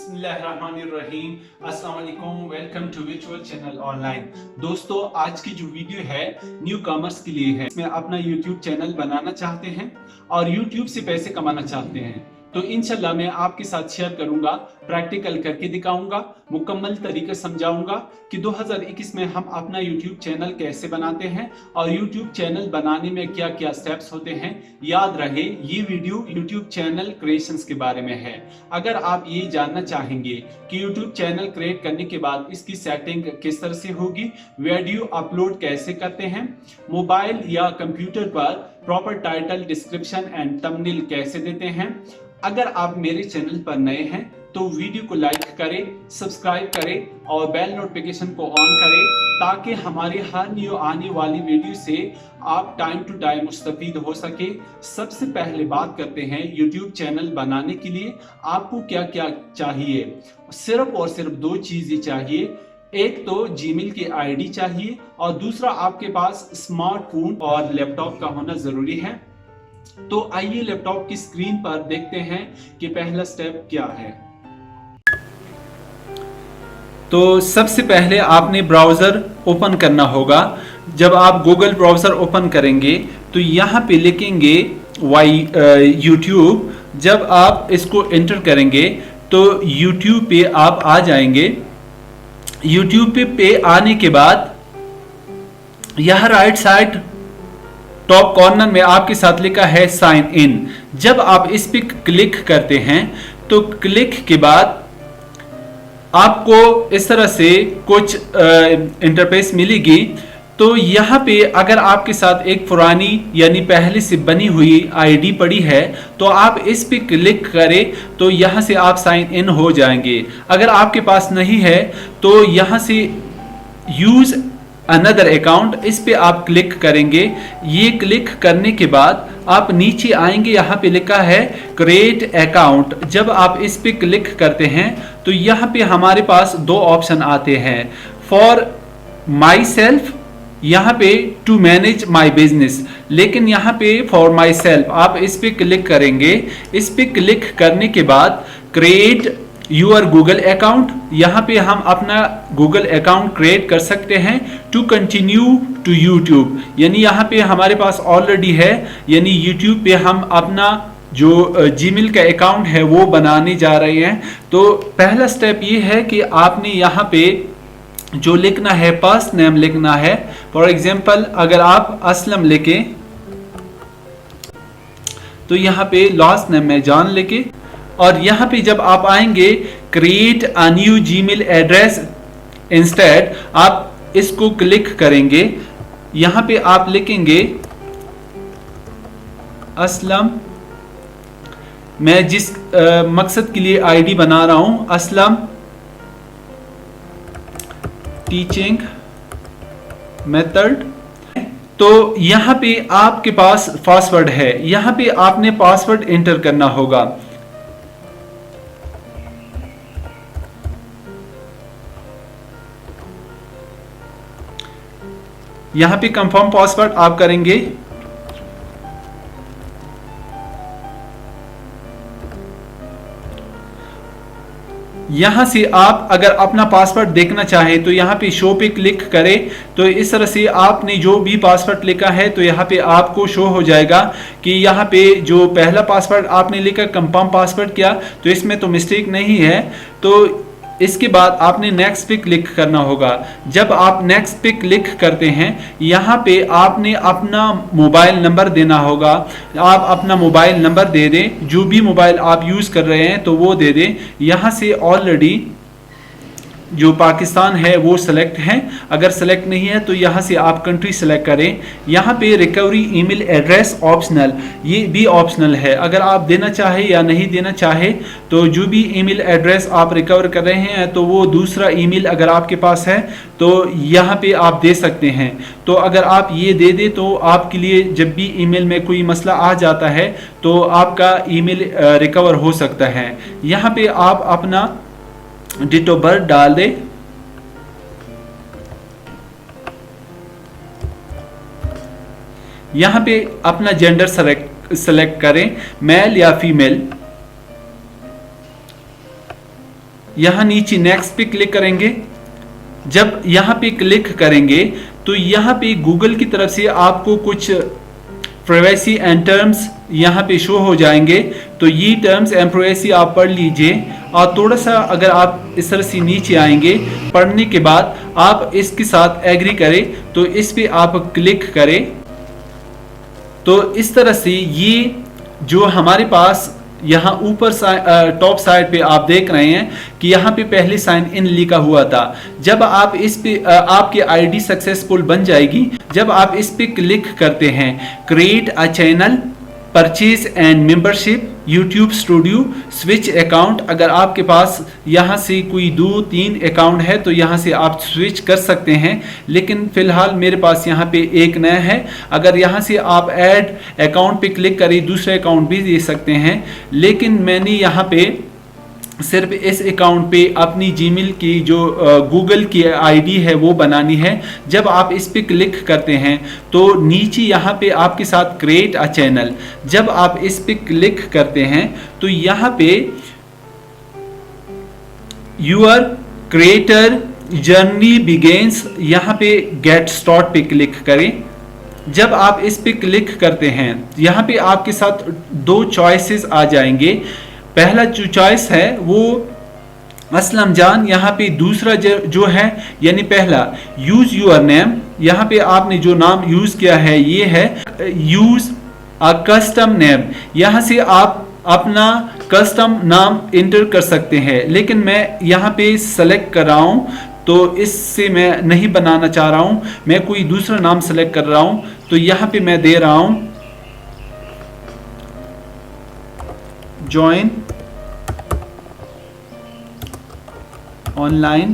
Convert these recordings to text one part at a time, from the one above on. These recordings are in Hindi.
बिस्मिल्लाहिर्रहमानिर्रहीम, अस्सलाम वालेकुम, welcome to visual channel online. दोस्तों, आज की जो वीडियो है न्यू कॉमर्स के लिए है। इसमें अपना यूट्यूब चैनल बनाना चाहते हैं और यूट्यूब से पैसे कमाना चाहते हैं तो इंशाल्लाह मैं आपके साथ शेयर करूंगा, प्रैक्टिकल करके दिखाऊंगा, मुकम्मल तरीके समझाऊंगा कि 2021 में हम अपना यूट्यूब चैनल कैसे बनाते हैं और यूट्यूब चैनल बनाने में क्या क्या स्टेप्स होते हैं। याद रहे, ये वीडियो यूट्यूब चैनल क्रिएशंस के बारे में है। अगर आप ये जानना चाहेंगे कि यूट्यूब चैनल क्रिएट करने के बाद इसकी सेटिंग किस तरह से होगी, वीडियो अपलोड कैसे करते हैं, मोबाइल या कंप्यूटर पर proper title, description and thumbnail कैसे देते हैं, अगर आप मेरे चैनल पर नए हैं तो वीडियो को लाइक करें, सब्सक्राइब करें और बेल नोटिफिकेशन को ऑन करें ताकि हमारी हर न्यू आने वाली वीडियो से आप टाइम टू टाइम मुस्तफीद हो सके। सबसे पहले बात करते हैं यूट्यूब चैनल बनाने के लिए आपको क्या क्या चाहिए। सिर्फ और सिर्फ दो चीजें चाहिए। एक तो जीमेल की आईडी चाहिए और दूसरा आपके पास स्मार्टफोन और लैपटॉप का होना जरूरी है। तो आइए लैपटॉप की स्क्रीन पर देखते हैं कि पहला स्टेप क्या है। तो सबसे पहले आपने ब्राउजर ओपन करना होगा। जब आप गूगल ब्राउजर ओपन करेंगे तो यहाँ पे लिखेंगे यूट्यूब। जब आप इसको एंटर करेंगे तो यूट्यूब पे आप आ जाएंगे। यूट्यूब पे आने के बाद यह राइट साइड टॉप कॉर्नर में आपके साथ लिखा है साइन इन। जब आप इस पे क्लिक करते हैं तो क्लिक के बाद आपको इस तरह से कुछ इंटरफेस मिलेगी। तो यहाँ पे अगर आपके साथ एक पुरानी यानी पहले से बनी हुई आईडी पड़ी है तो आप इस पे क्लिक करें तो यहाँ से आप साइन इन हो जाएंगे। अगर आपके पास नहीं है तो यहाँ से यूज अनदर अकाउंट, इस पे आप क्लिक करेंगे। ये क्लिक करने के बाद आप नीचे आएंगे, यहाँ पे लिखा है क्रिएट अकाउंट। जब आप इस पे क्लिक करते हैं तो यहाँ पे हमारे पास दो ऑप्शन आते हैं, फॉर माई सेल्फ, यहाँ पे टू मैनेज माई बिजनेस, लेकिन यहाँ पे फॉर माई सेल्फ आप इस पे क्लिक करेंगे। इस पे क्लिक करने के बाद क्रिएट यूर गूगल अकाउंट, यहाँ पे हम अपना गूगल अकाउंट क्रिएट कर सकते हैं। टू कंटिन्यू टू यूट्यूब, यानी यहाँ पे हमारे पास ऑलरेडी है, यानी यूट्यूब पे हम अपना जो जीमेल का अकाउंट है वो बनाने जा रहे हैं। तो पहला स्टेप ये है कि आपने यहाँ पे जो लिखना है फर्स्ट नेम लिखना है। फॉर एग्जाम्पल अगर आप असलम लिखे तो यहाँ पे लास्ट नेम में जॉन लिखे और यहाँ पे जब आप आएंगे create a new Gmail address instead, आप इसको क्लिक करेंगे। यहाँ पे आप लिखेंगे असलम, मैं जिस मकसद के लिए आईडी बना रहा हूं, असलम टीचिंग मेथड। तो यहाँ पे आपके पास पासवर्ड है, यहाँ पे आपने पासवर्ड एंटर करना होगा। यहां पे कंफर्म पासवर्ड आप करेंगे। यहां से आप अगर अपना पासवर्ड देखना चाहें तो यहां पे शो पे क्लिक करें। तो इस तरह से आपने जो भी पासवर्ड लिखा है तो यहां पे आपको शो हो जाएगा कि यहां पे जो पहला पासवर्ड आपने लिखा कंफर्म पासवर्ड किया तो इसमें तो मिस्टेक नहीं है। तो इसके बाद आपने नेक्स्ट पे क्लिक करना होगा। जब आप नेक्स्ट पे क्लिक करते हैं यहाँ पे आपने अपना मोबाइल नंबर देना होगा। आप अपना मोबाइल नंबर दे दें, जो भी मोबाइल आप यूज़ कर रहे हैं तो वो दे दें। यहाँ से ऑलरेडी जो पाकिस्तान है वो सिलेक्ट है, अगर सिलेक्ट नहीं है तो यहाँ से आप कंट्री सेलेक्ट करें। यहाँ पे रिकवरी ईमेल एड्रेस ऑप्शनल, ये भी ऑप्शनल है, अगर आप देना चाहे या नहीं देना चाहे। तो जो भी ईमेल एड्रेस आप रिकवर कर रहे हैं तो वो दूसरा ईमेल अगर आपके पास है तो यहाँ पे आप दे सकते हैं। तो अगर आप ये दे दे तो आपके लिए जब भी ईमेल में कोई मसला आ जाता है तो आपका ईमेल रिकवर हो सकता है। यहाँ पे आप अपना डेट ऑफ बर्थ डाल दे। यहां पे अपना जेंडर सेलेक्ट करें, मेल या फीमेल। यहाँ नीचे नेक्स्ट पे क्लिक करेंगे। जब यहाँ पे क्लिक करेंगे तो यहाँ पे गूगल की तरफ से आपको कुछ प्राइवेसी एंड टर्म्स यहाँ पे शो हो जाएंगे। तो ये टर्म्स एंड प्राइवेसी आप पढ़ लीजिए, और थोड़ा सा अगर आप इस तरह से नीचे आएंगे, पढ़ने के बाद आप इसके साथ एग्री करें तो इस पे आप क्लिक करें। तो इस तरह से ये जो हमारे पास यहाँ ऊपर टॉप साइड पे आप देख रहे हैं कि यहाँ पे पहले साइन इन लिखा हुआ था। जब आप इस पे आपकी आईडी सक्सेसफुल बन जाएगी। जब आप इस पे क्लिक करते हैं create a channel, purchase and membership, YouTube studio, switch account, अगर आपके पास यहाँ से कोई 2-3 अकाउंट है तो यहाँ से आप स्विच कर सकते हैं, लेकिन फिलहाल मेरे पास यहाँ पे एक नया है। अगर यहाँ से आप ऐड अकाउंट पे क्लिक करें दूसरे अकाउंट भी दे सकते हैं, लेकिन मैंने यहाँ पे सिर्फ इस अकाउंट पे अपनी जीमेल की जो गूगल की आईडी है वो बनानी है। जब आप इस पे क्लिक करते हैं तो नीचे यहाँ पे आपके साथ क्रिएट अ चैनल, जब आप इस पे क्लिक करते हैं तो यहाँ पे यूर क्रिएटर जर्नी बिगेन्स, यहाँ पे गेट स्टार्ट पे क्लिक करें। जब आप इस पे क्लिक करते हैं यहाँ पे आपके साथ 2 चॉइसेस आ जाएंगे। पहला जो चॉइस है वो असलम जान, यहाँ पे दूसरा जो है यानी पहला यूज यूर नेम, यहाँ पे आपने जो नाम यूज किया है ये है यूज अ कस्टम नेम, यहाँ से आप अपना कस्टम नाम इंटर कर सकते हैं, लेकिन मैं यहाँ पे सेलेक्ट कर रहा हूँ तो इससे मैं नहीं बनाना चाह रहा हूँ, मैं कोई दूसरा नाम सेलेक्ट कर रहा हूँ। तो यहाँ पे मैं दे रहा हूँ ज्वाइन ऑनलाइन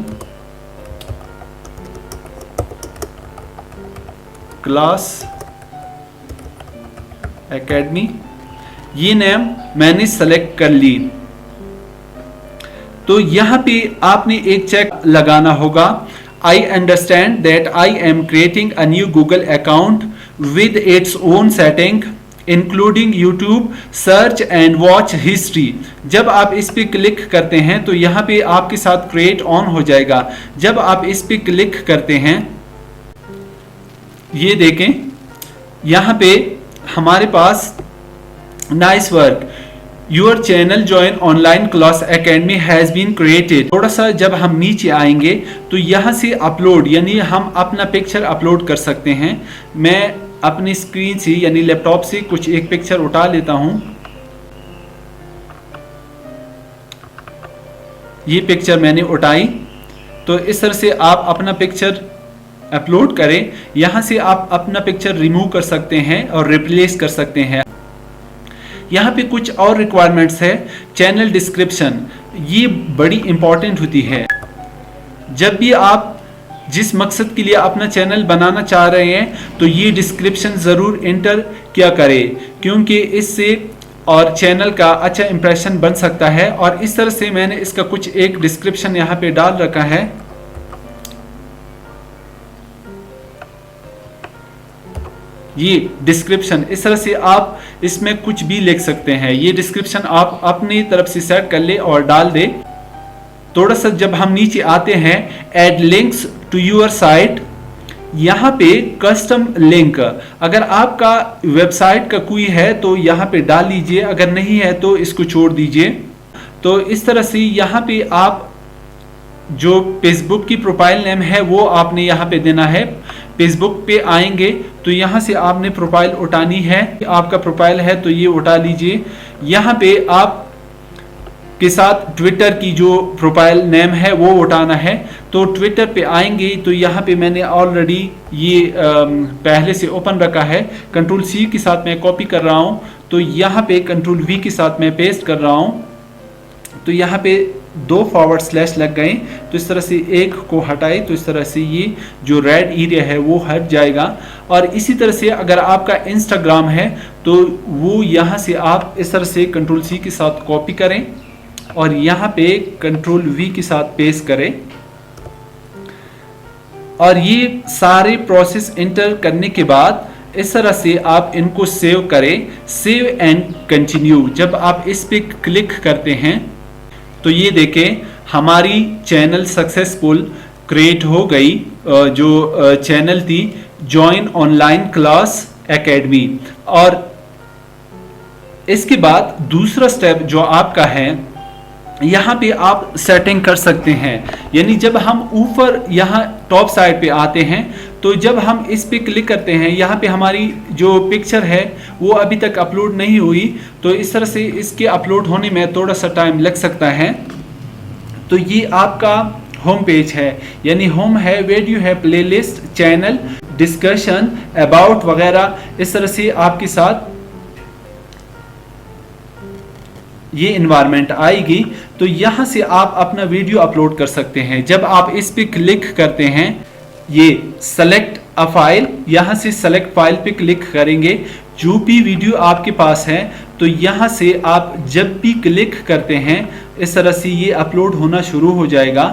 क्लास एकेडमी, ये नेम मैंने सेलेक्ट कर ली। तो यहां पे आपने एक चेक लगाना होगा, I understand that I am creating a new Google account with its own setting including YouTube search and watch history. जब आप इस पे क्लिक करते हैं तो यहाँ पे आपके साथ क्रिएट ऑन हो जाएगा। जब आप इस पे क्लिक करते हैं ये देखें यहाँ पे हमारे पास nice work, your channel join online class academy has been created. थोड़ा सा जब हम नीचे आएंगे तो यहाँ से अपलोड यानी हम अपना पिक्चर अपलोड कर सकते हैं। मैं अपनी स्क्रीन से यानी लैपटॉप से कुछ एक पिक्चर उठा लेता हूं। ये पिक्चर मैंने उठाई। तो इस तरह से आप अपना पिक्चर अपलोड करें। यहां से आप अपना पिक्चर रिमूव कर सकते हैं और रिप्लेस कर सकते हैं। यहाँ पे कुछ और रिक्वायरमेंट्स है। चैनल डिस्क्रिप्शन, ये बड़ी इंपॉर्टेंट होती है। जब भी आप जिस मकसद के लिए अपना चैनल बनाना चाह रहे हैं तो ये डिस्क्रिप्शन ज़रूर एंटर किया करें, क्योंकि इससे और चैनल का अच्छा इंप्रेशन बन सकता है। और इस तरह से मैंने इसका कुछ एक डिस्क्रिप्शन यहाँ पे डाल रखा है। ये डिस्क्रिप्शन इस तरह से आप इसमें कुछ भी लिख सकते हैं। ये डिस्क्रिप्शन आप अपनी तरफ से सेट कर ले और डाल दे। थोड़ा सा जब हम नीचे आते हैं add links to your site, यहाँ पे कस्टम लिंक, अगर आपका वेबसाइट का कोई है तो यहाँ पे डाल लीजिए, अगर नहीं है तो इसको छोड़ दीजिए। तो इस तरह से यहाँ पे आप जो फेसबुक की प्रोफाइल नेम है वो आपने यहाँ पे देना है। फेसबुक पे आएंगे तो यहाँ से आपने प्रोफाइल उठानी है। आपका प्रोफाइल है तो ये उठा लीजिए। यहाँ पे आप के साथ ट्विटर की जो प्रोफाइल नेम है वो उठाना है। तो ट्विटर पे आएंगे तो यहाँ पे मैंने ऑलरेडी ये पहले से ओपन रखा है। कंट्रोल सी के साथ मैं कॉपी कर रहा हूँ, तो यहाँ पे कंट्रोल वी के साथ मैं पेस्ट कर रहा हूँ। तो यहाँ पे 2 फॉरवर्ड स्लैश लग गए। तो इस तरह से एक को हटाए तो इस तरह से ये जो रेड एरिया है वो हट जाएगा। और इसी तरह से अगर आपका इंस्टाग्राम है तो वो यहाँ से आप इस तरह से कंट्रोल सी के साथ कॉपी करें और यहाँ पे कंट्रोल वी के साथ पेस्ट करें। और ये सारे प्रोसेस एंटर करने के बाद इस तरह से आप इनको सेव करें। सेव एंड कंटिन्यू, जब आप इस पे क्लिक करते हैं तो ये देखें हमारी चैनल सक्सेसफुल क्रिएट हो गई। जो चैनल थी जॉइन ऑनलाइन क्लास एकेडमी। और इसके बाद दूसरा स्टेप जो आपका है, यहाँ पे आप सेटिंग कर सकते हैं। यानी जब हम ऊपर यहाँ टॉप साइड पे आते हैं तो जब हम इस पे क्लिक करते हैं, यहाँ पे हमारी जो पिक्चर है वो अभी तक अपलोड नहीं हुई, तो इस तरह से इसके अपलोड होने में थोड़ा सा टाइम लग सकता है। तो ये आपका होम पेज है, यानी होम है, वीडियो है, प्लेलिस्ट, चैनल, डिस्कशन, अबाउट वगैरह, इस तरह से आपके साथ ये इन्वायरमेंट आएगी। तो यहाँ से आप अपना वीडियो अपलोड कर सकते हैं। जब आप इस पे क्लिक करते हैं, ये सेलेक्ट अ फाइल, यहाँ से सेलेक्ट फाइल पे क्लिक करेंगे। जो भी वीडियो आपके पास है तो यहाँ से आप जब भी क्लिक करते हैं इस तरह से ये अपलोड होना शुरू हो जाएगा।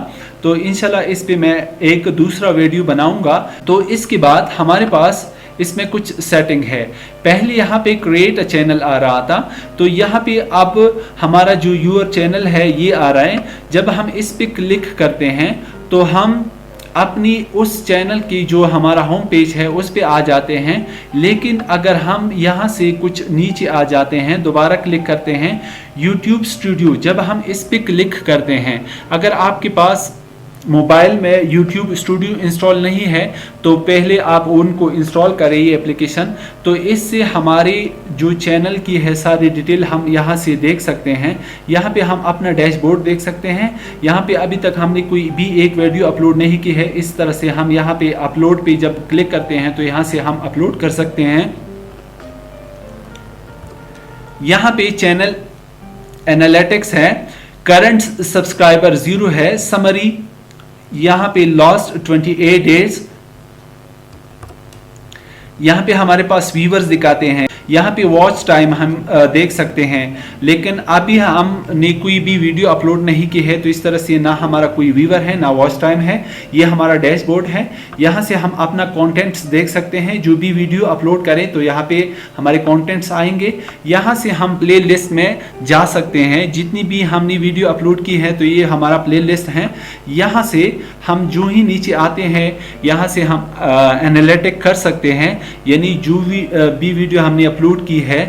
तो इंशाल्लाह इस पे मैं एक दूसरा वीडियो बनाऊंगा। तो इसके बाद हमारे पास इसमें कुछ सेटिंग है। पहले यहाँ पे क्रिएट अ चैनल आ रहा था, तो यहाँ पे अब हमारा जो यूर चैनल है ये आ रहा है। जब हम इस पे क्लिक करते हैं तो हम अपनी उस चैनल की जो हमारा होम पेज है उस पे आ जाते हैं। लेकिन अगर हम यहाँ से कुछ नीचे आ जाते हैं, दोबारा क्लिक करते हैं YouTube स्टूडियो, जब हम इस पे क्लिक करते हैं, अगर आपके पास मोबाइल में YouTube स्टूडियो इंस्टॉल नहीं है तो पहले आप उनको इंस्टॉल करें ये एप्लीकेशन। तो इससे हमारी जो चैनल की है सारी डिटेल हम यहाँ से देख सकते हैं। यहाँ पे हम अपना डैशबोर्ड देख सकते हैं। यहाँ पे अभी तक हमने कोई भी एक वीडियो अपलोड नहीं की है। इस तरह से हम यहाँ पे अपलोड पे जब क्लिक करते हैं तो यहाँ से हम अपलोड कर सकते हैं। यहाँ पे चैनल एनालिटिक्स है, करंट सब्सक्राइबर 0 है, समरी यहाँ पे लास्ट 28 डेज, यहाँ पे हमारे पास व्यूवर्स दिखाते हैं। यहाँ पे वॉच टाइम हम देख सकते हैं। लेकिन अभी हमने कोई भी वीडियो अपलोड नहीं की है तो इस तरह से ना हमारा कोई व्यूवर है ना वॉच टाइम है। ये हमारा डैशबोर्ड है। यहाँ से हम अपना कंटेंट्स देख सकते हैं। जो भी वीडियो अपलोड करें तो यहाँ पे हमारे कंटेंट्स आएंगे। यहाँ से हम प्ले लिस्ट में जा सकते हैं। जितनी भी हमने वीडियो अपलोड की है तो ये हमारा प्ले लिस्ट है। यहाँ से हम जो ही नीचे आते हैं यहाँ से हम एनालिटिक कर सकते हैं। यानी जो भी वीडियो हमने अपलोड की है,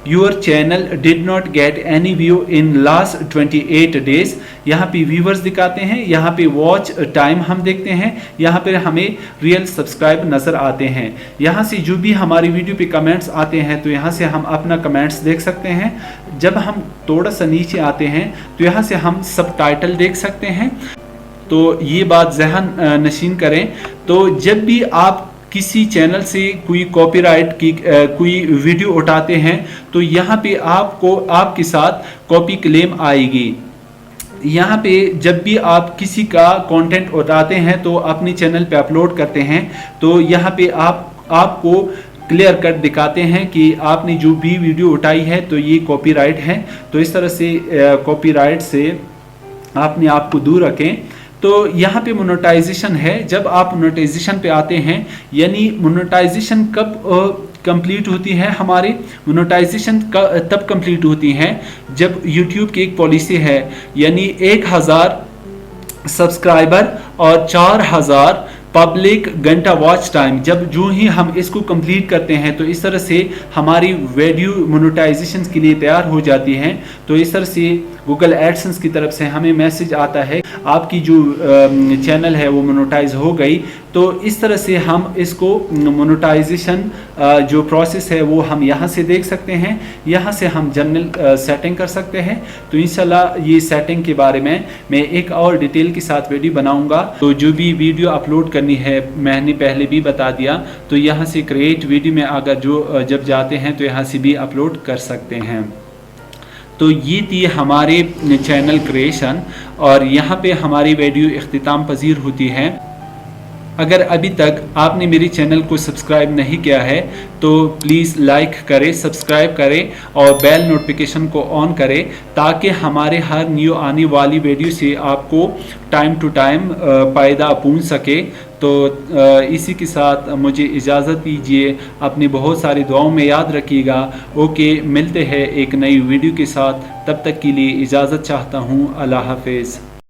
your channel did not get any view in last 28 days, यहाँ पे व्यूवर्स दिखाते हैं। यहाँ पे वॉच टाइम हम देखते हैं। यहाँ पे हमें रियल सब्सक्राइब नज़र आते हैं। यहाँ से जो भी हमारी वीडियो पे कमेंट्स आते हैं तो यहाँ से हम अपना कमेंट्स देख सकते हैं। जब हम थोड़ा सा नीचे आते हैं तो यहाँ से हम सबटाइटल देख सकते हैं। तो ये बात ज़हन नशीन करें। तो जब भी आप किसी चैनल से कोई कॉपीराइट की कोई वीडियो उठाते हैं तो यहाँ पे आपको आपके साथ कॉपी क्लेम आएगी। यहाँ पे जब भी आप किसी का कंटेंट उठाते हैं तो अपने चैनल पे अपलोड करते हैं तो यहाँ पे आपको क्लियर कट दिखाते हैं कि आपने जो भी वीडियो उठाई है तो ये कॉपीराइट है। तो इस तरह से कॉपीराइट से अपने आप को दूर रखें। तो यहाँ पे मोनेटाइजेशन है। जब आप मोनेटाइजेशन पे आते हैं, यानी मोनेटाइजेशन कब कंप्लीट होती है, हमारी मोनेटाइजेशन तब कंप्लीट होती है जब YouTube की एक पॉलिसी है, यानी 1000 सब्सक्राइबर और 4000 पब्लिक घंटा वॉच टाइम। जब जो ही हम इसको कंप्लीट करते हैं तो इस तरह से हमारी वीडियो मोनेटाइजेशन के लिए तैयार हो जाती है। तो इस तरह से गूगल एडसेंस की तरफ से हमें मैसेज आता है आपकी जो चैनल है वो मोनेटाइज हो गई। तो इस तरह से हम इसको मोनेटाइजेशन जो प्रोसेस है वो हम यहाँ से देख सकते हैं। यहाँ से हम जनरल सेटिंग कर सकते हैं। तो इंशाल्लाह ये सेटिंग के बारे में मैं एक और डिटेल के साथ वीडियो बनाऊंगा। तो जो भी वीडियो अपलोड करनी है मैंने पहले भी बता दिया। तो यहाँ से क्रिएट वीडियो में अगर जब जाते हैं तो यहाँ से भी अपलोड कर सकते हैं। तो ये थी हमारे चैनल क्रिएशन और यहाँ पे हमारी वीडियो इख्तिताम पजीर होती है। अगर अभी तक आपने मेरे चैनल को सब्सक्राइब नहीं किया है तो प्लीज़ लाइक करें, सब्सक्राइब करें और बेल नोटिफिकेशन को ऑन करें ताकि हमारे हर न्यू आने वाली वीडियो से आपको टाइम टू टाइम फ़ायदा पहुंच सके। तो इसी के साथ मुझे इजाज़त दीजिए। अपनी बहुत सारी दुआओं में याद रखिएगा। ओके, मिलते हैं एक नई वीडियो के साथ। तब तक के लिए इजाज़त चाहता हूँ। अल्लाह हाफिज़।